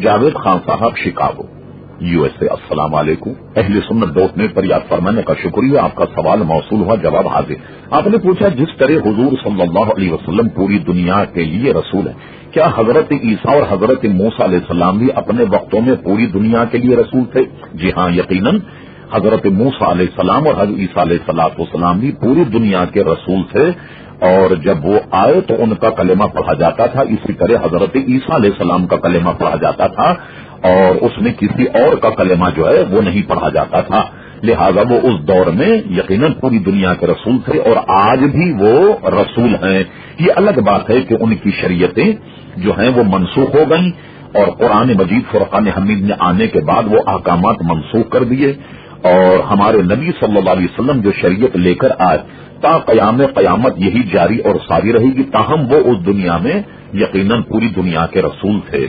جاوید خان صاحب Chicago USA۔ السلام علیکم۔ اہل سنت .net پر یاد فرمانے کا شکریہ، آپ کا سوال موصول ہوا، جواب حاضر۔ آپ نے پوچھا جس طرح حضور صلی اللہ علیہ وسلم پوری دنیا کے لیے رسول ہیں، کیا حضرت عیسیٰ اور حضرت موسیٰ علیہ السلام بھی اپنے وقتوں میں پوری دنیا کے لیے رسول تھے؟ جی ہاں، یقیناً حضرت موسیٰ علیہ السلام اور حضرت عیسیٰ علیہ السلام بھی پوری دنیا کے رسول تھے، اور جب وہ آئے تو ان کا کلمہ پڑھا جاتا تھا، اسی طرح حضرت عیسیٰ علیہ السلام کا کلمہ پڑھا جاتا تھا، اور اس میں کسی اور کا کلمہ جو ہے وہ نہیں پڑھا جاتا تھا، لہذا وہ اس دور میں یقیناً پوری دنیا کے رسول تھے، اور آج بھی وہ رسول ہیں۔ یہ الگ بات ہے کہ ان کی شریعتیں جو ہیں وہ منسوخ ہو گئیں، اور قرآن مجید فرقان حمید میں آنے کے بعد وہ احکامات منسوخ کر دیے، اور ہمارے نبی صلی اللہ علیہ وسلم جو شریعت لے کر آئے تا قیامت یہی جاری اور ساری رہے گی، تاہم وہ اس دنیا میں یقیناً پوری دنیا کے رسول تھے۔